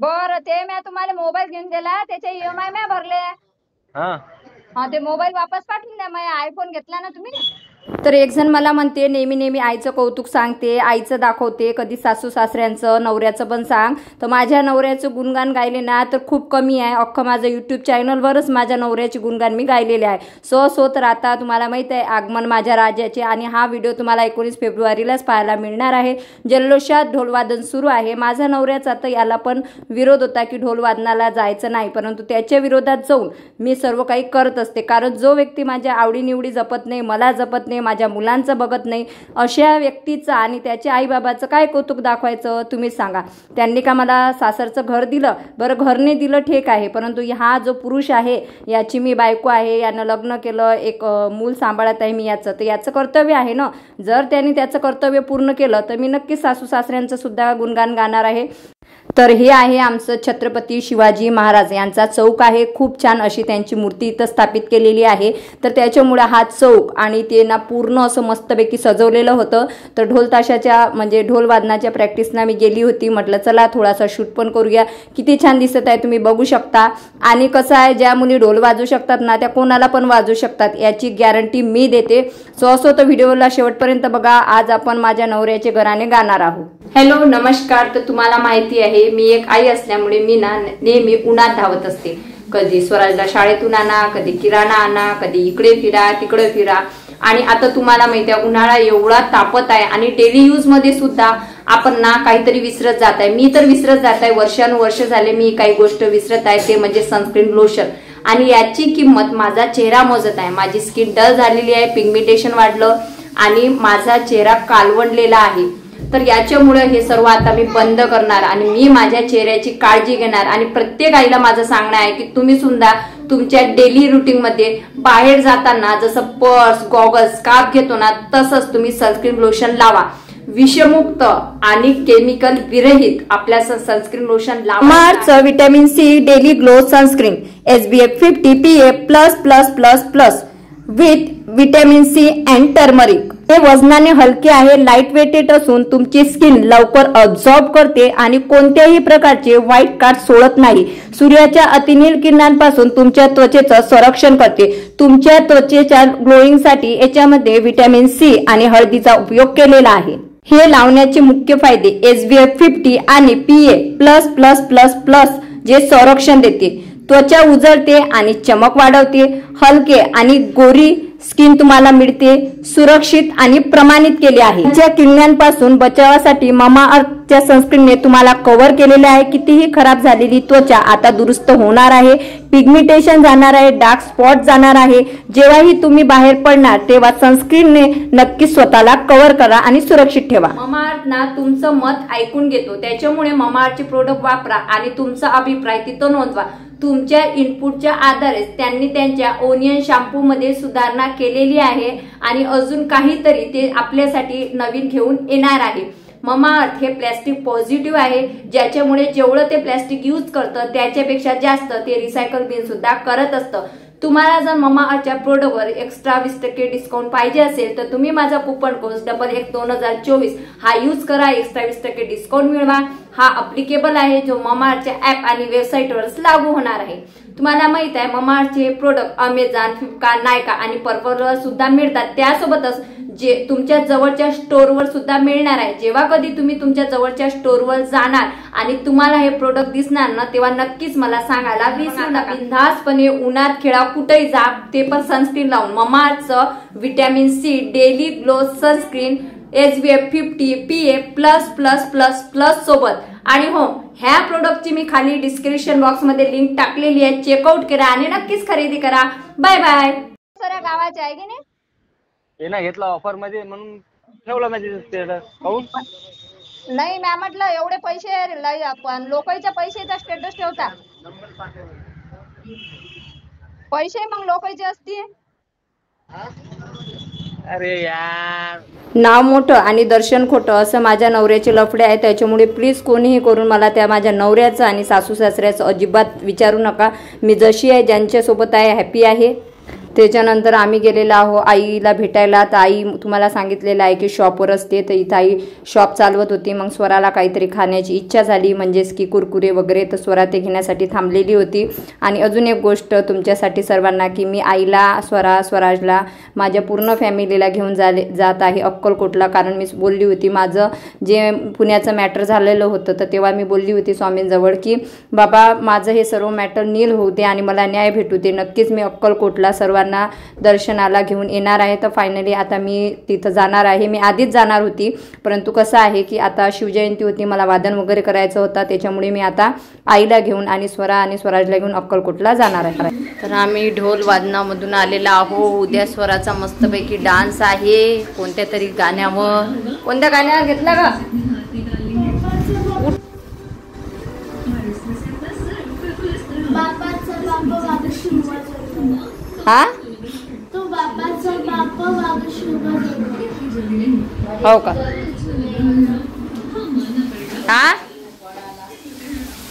बरं ते मी तुम्हाला मोबाईल घेऊन दिला त्याचे EMI मी भरले. हा ते मोबाईल वापस पाठवून द्या. मी आयफोन घेतला ना तुम्ही. तर एक जण मला म्हणते नेहमी नेहमी आईचं कौतुक सांगते, आईचं दाखवते, कधी सासू सासऱ्यांचं नवऱ्याचं पण सांग. तर माझ्या नवऱ्याचं गुणगान गायले ना तर खूप कमी आहे. अख्खं माझं यूट्यूब चॅनलवरच माझ्या नवऱ्याचे गुणगान मी गायलेले आहे. सो तर आता तुम्हाला माहित आहे आगमन माझ्या राजाचे आणि हा व्हिडिओ तुम्हाला 19 फेब्रुवारीलाच पाहायला मिळणार आहे. जल्लोषात ढोलवादन सुरू आहे. माझ्या नवऱ्याचा तर याला पण विरोध होता की ढोलवादनाला जायचं नाही, परंतु त्याच्या विरोधात जाऊन मी सर्व काही करत असते. कारण जो व्यक्ती माझ्या आवडीनिवडी जपत नाही, मला जपत नाही, माझ्या मुलांचं बघत नाही, अशा व्यक्तीचं आणि त्याच्या आईबाबाचं काय कौतुक दाखवायचं तुम्ही सांगा. त्यांनी का मला सासरचं घर दिलं, बरं घर नाही दिलं ठीक आहे, परंतु हा जो पुरुष आहे याची मी बायको आहे, यानं लग्न केलं, एक मूल सांभाळत आहे मी याचं, तर याचं कर्तव्य आहे ना. जर त्यांनी त्याचं कर्तव्य पूर्ण केलं तर मी नक्कीच सासू सासऱ्यांचं सुद्धा गुणगान गाणार आहे. तर हे आहे आमचं छत्रपती शिवाजी महाराज यांचा चौक आहे. खूप छान अशी त्यांची मूर्ती इथं स्थापित केलेली आहे. तर त्याच्यामुळे हा चौक आणि ते ना पूर्ण असं मस्तपैकी सजवलेलं होतं. तर ढोल ताशाच्या म्हणजे ढोल वादनाच्या प्रॅक्टिसना मी गेली होती. म्हटलं चला थोडासा शूट पण करूया. किती छान दिसत आहे तुम्ही बघू शकता. आणि कसं आहे ज्या मुली ढोल वाजवू शकतात ना त्या कोणाला पण वाजवू शकतात याची गॅरंटी मी देते. सो तर व्हिडिओला शेवटपर्यंत बघा. आज आपण माझ्या नवऱ्याचे घराणे गाणार आहोत. हॅलो नमस्कार. तर तुम्हाला माहिती आहे मी एक आई असल्यामुळे मी ना नेहमी उन्हात धावत असते. कधी स्वराजला शाळेतून आणा, कधी किराणा आणा, कधी इकडे फिरा तिकडे फिरा. आणि आता तुम्हाला माहिती आहे उन्हाळा एवढा तापत आहे आणि डेली यूज मध्ये सुद्धा आपण ना काहीतरी विसरत जात आहे. मी तर विसरत जात आहे. वर्षानुवर्ष झाले मी काही गोष्ट विसरत आहे, ते म्हणजे सनस्क्रीन लोशन. आणि याची किंमत माझा चेहरा मोजत आहे. माझी स्किन डल झालेली आहे, पिगमेंटेशन वाढलं आणि माझा चेहरा कालवंडलेला आहे. तर याच्यामुळे हे सर्व आता मी बंद करणार आणि मी माझ्या चेहऱ्याची काळजी घेणार. आणि प्रत्येक आईला माझं सांगणं आहे की तुम्ही सुद्धा तुमच्या डेली रुटीन मध्ये बाहेर जाताना जसं पर्स, गॉगल्स, स्कार्फ घेतो ना तसंच तुम्ही सनस्क्रीन लोशन लावा. विषमुक्त आणि केमिकल विरहित आपल्या सनस्क्रीन लोशन लावा. March vitamin C daily glow sunscreen SPF 50 PA++++ with vitamin C and turmeric. हे वजनाने हलके आहे, लाईट वेटेड असून तुमची स्किन लवकर अब्झॉर्ब करते आणि कोणत्याही प्रकारचे व्हाईट कास्ट सोडत नाही. सूर्याच्या अतिनील किरणांपासून तुमच्या त्वचेचं संरक्षण करते. तुमच्या त्वचेच्या ग्लोईंगसाठी याच्यामध्ये विटॅमिन सी आणि हळदीचा उपयोग केलेला आहे. हे लावण्याचे मुख्य फायदे SPF 50 आणि PA++++ जे संरक्षण देते, त्वचा उजळते आणि चमक वाढवते, हलके आणि गोरी स्किन तुम्हाला मिळते, सुरक्षित आणि प्रमाणित केले आहे. त्या किरणांपासून बचावासाठी मामाअर्थच्या सनस्क्रीनने तुम्हाला कव्हर केलेले आहे. कितीही खराब झालेली त्वचा आता दुरुस्त होणार आहे, पिगमेंटेशन जाणार आहे, डार्क स्पॉट जाणार आहे. जेव्हाही तुम्ही बाहेर पडणार तेव्हा सनस्क्रीनने नक्की स्वतःला कव्हर करा आणि सुरक्षित ठेवा. मामाअर्थ ना तुमचं मत ऐकून घेतो, त्याच्यामुळे मामाअर्थचे प्रोडक्ट वापरा आणि तुमचा अभिप्राय तिथं नोंदवा. तुमच्या इनपुटच्या आधारे त्यांनी त्यांच्या ओनियन शॅम्पू मध्ये सुधारणा केलेली आहे आणि अजून काहीतरी ते आपल्यासाठी नवीन घेऊन येणार आहे. मामाअर्थ हे प्लॅस्टिक पॉझिटिव्ह आहे, ज्याच्यामुळे जेवढं ते प्लॅस्टिक यूज करतं त्याच्यापेक्षा जास्त ते रिसायकल बिन सुद्धा करत असतं. तुम्हाला जर मामाअर्थच्या प्रोडक्टवर एक्स्ट्रा 20% डिस्काउंट पाहिजे असेल तर तुम्ही माझा कुपन कोड 11/1/2024 हा यूज करा. एक्स्ट्रा 20% डिस्काउंट मिळवा. हा अप्लिकेबल आहे जो मामाअर्थच्या ऍप आणि वेबसाईटवर लागू होणार आहे. तुम्हाला माहित आहे मामाअर्थचे प्रोडक्ट अमेझॉन, फ्लिपकार्ट, नायका आणि पर्पलवर सुद्धा मिळतात. त्यासोबतच जे तुमच्या जवळच्या स्टोअरवर सुद्धा मिळणार आहे. जेव्हा कधी तुम्ही तुमच्या जवळच्या स्टोअरवर जाणार आणि तुम्हाला हे प्रोडक्ट दिसणार ना तेव्हा नक्कीच मला सांगायला विसरू नका. बिनधास्तपणे उन्हात खेळा, कुठेही जा, ते पण सनस्क्रीन लावून. मामाअर्थचं vitamin C daily glow sunscreen SPF 50 PA++++ सोबत. आणि हो ह्या प्रोडक्टची मी खाली डिस्क्रिप्शन बॉक्स मध्ये लिंक टाकलेली आहे, चेकआउट करा आणि नक्कीच खरेदी करा. Bye bye. सर गावाचे आहे की नाही हे ना घेतला ऑफर मध्ये म्हणून ठेवला माझे काऊन नाही. मॅम म्हटलं एवढे पैसे आपण लोकांच्या पैशाचा स्टेटस ठेवता पैसे मग लोकांचे असते. अरे यार नाव मोठं आणि दर्शन खोटं असं माझ्या नवऱ्याचे लफडे आहे. त्याच्यामुळे प्लीज कोणीही करून मला त्या माझ्या नवऱ्याचं आणि सासू सासऱ्याचं अजिबात विचारू नका. मी जशी आहे ज्यांच्यासोबत आहे हॅपी आहे. त्याच्यानंतर आम्ही गेलेलो आहो आईला भेटायला. तर आई तुम्हाला सांगितलेलं आहे की शॉपवर असते, तर इथं आई शॉप चालवत होती. मग स्वराला काहीतरी खाण्याची इच्छा झाली, म्हणजेच की कुरकुरे वगैरे, तर स्वरा ते घेण्यासाठी थांबलेली होती. आणि अजून एक गोष्ट तुमच्यासाठी सर्वांना की मी आईला, स्वराजला, माझ्या पूर्ण फॅमिलीला घेऊन जात आहे अक्कलकोटला. कारण मी बोलली होती माझं जे पुण्याचं मॅटर झालेलं होतं, तर तेव्हा मी बोलली होती स्वामींजवळ की बाबा माझं हे सर्व मॅटर नील होऊ दे आणि मला न्याय भेटू दे. नक्कीच मी अक्कलकोटला सर्वांना दर्शनाला घेऊन येणार आहे. तर फायनली आता मी तिथं जाणार आहे. मी आधीच जाणार होती, परंतु कसं आहे की आता शिवजयंती होती, मला वादन वगैरे करायचं होतं, त्याच्यामुळे मी आता आईला घेऊन आणि स्वराजला घेऊन अक्कलकोटला जाणार आहे. तर आम्ही ढोल वादनामधून आलेला आहो. उद्या स्वराचा मस्तपैकी डान्स आहे कोणत्या तरी गाण्यावर. कोणत्या गाण्यावर घेतला का? हा हो का? हा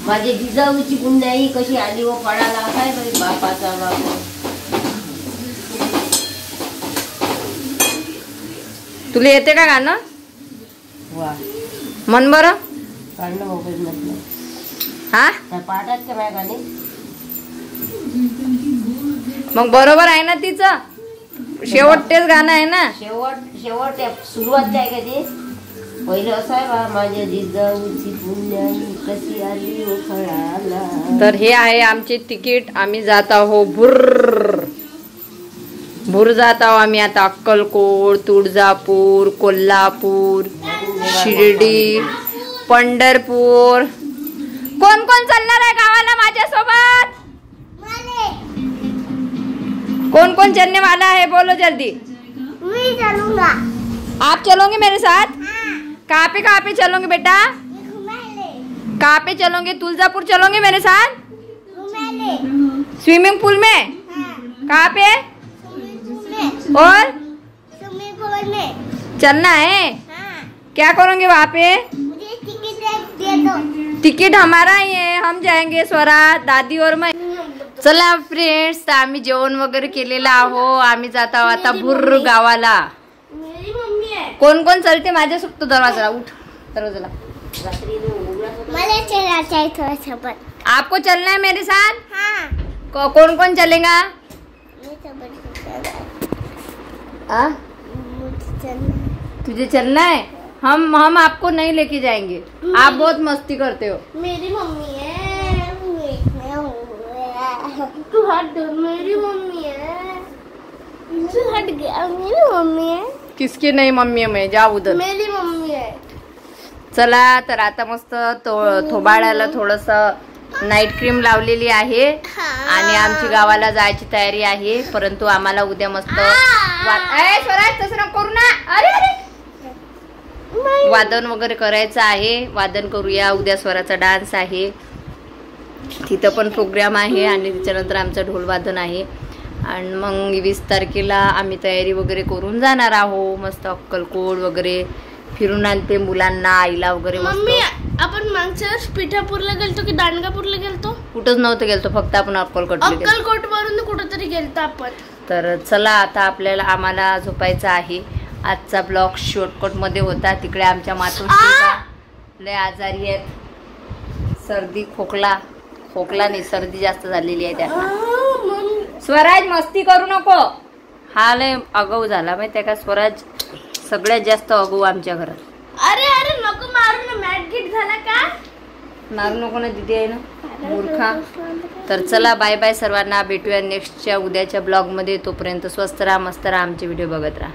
माझे जिजाऊची पुण्याई कशी आली व फळाला काय बाई बापाचा बाप. तुला येते का गाणं? वा मन बरं काढणं मोबाईल मधलं. हा त्या पाठात का माझ्या गाणी? मग बरोबर आहे ना तिचं? शेवटतेच गाणं आहे ना? शेवट सुरुवात आहे का ते? पहिलं असं आहे बा माझ्या जिजाऊची पुण्याई कशी आली व फळाला. तर हे आहे आमचे तिकीट. आम्ही जात आहो भुर जात आहो आम्ही आता. अक्कलकोट, तुळजापूर, कोल्हापूर, शिर्डी, पंढरपूर. कोण कोण चालणार आहे गावाला माझ्यासोबत? कौन कौन चलने वाला है बोलो जल्दी. मैं चलूंगा. आप चलोगे मेरे साथ? कहाँ पे चलोगे बेटा? कहाँ पे चलोगे? तुलजापुर चलोगे मेरे साथ? स्विमिंग पूल में? कहाँ पे? और स्विमिंग पूल में चलना है? हाँ. क्या करोगे वहाँ पे? मुझे टिकट दे दो. तिकीट हमारा ही है, हम जाएंगे स्वरा, दादी और मैं. चला फ्रेंड्स, तर आम्ही जेवण वगैरे केलेलं आहो. आम्ही जात आहोत आता भुर्र गावाला. मेरी मम्मी है. कोण कोण चलते माझ्यासोबत? तो दरवाजा उठ, दरवाजाला. मला चलना चाहिए थोड़ा सोबत. आपको चलना है मेरे साथ? हाँ. कौन कौन चलेगा? मैं सोबत चलना. आ? मुझे चलना. तुझे चलना है? हम आपको नहीं लेके जाएंगे. आप बहुत मस्ती करते हो. मेरी मम्मी है. तू हट दो. मेरी मम्मी है. तू हट गया. मेरी मम्मी है. किसकी नहीं मम्मी है? मैं जाऊ उधर. मेरी मम्मी है. चला तर आता मस्त थोबाळ्याला थोडस नाईट क्रीम लावलेली आहे आणि आमची गावाला जायची तयारी आहे. परंतु आम्हाला उद्या मस्त स्वराज तसं नको करू ना. अरे वादन वगैरे करायचं आहे. वादन करूया. उद्या स्वराचा डान्स आहे, तिथं पण प्रोग्राम आहे आणि त्याच्यानंतर आमचं ढोलवादन आहे. आणि मग 20 तारखेला आम्ही तयारी वगैरे करून जाणार आहो. मस्त अक्कलकोट वगैरे फिरून आणते मुलांना, आईला वगैरे. मम्मी आपण मागच्या वर्षी पिठापूरला गेलतो की दांडगापूरला गेलतो? कुठंच नव्हतं गेलतो, फक्त आपण अक्कलकोट वरून कुठेतरी गेलतो आपण. तर चला आता आम्हाला झोपायचं आहे. आजचा ब्लॉग शॉर्टकट मध्ये होता. तिकडे आमच्या मातोश्री लय आजारी आहेत. सर्दी खोकला नाही, सर्दी जास्त झालेली आहे त्यांना. स्वराज मस्ती करू नको. हा लय आगाऊ झाला माहितीये का स्वराज? सगळ्यात जास्त आगाऊ आमच्या घरात. अरे अरे नको मारू ना. मॅट गिट झाला का? मारू नको ना दिदी आहे ना मूर्खा. तर चला बाय बाय सर्वांना. भेटूया नेक्स्टच्या उद्याच्या ब्लॉग मध्ये. तोपर्यंत स्वस्त राहा, मस्त राहा, आमचे व्हिडिओ बघत राहा.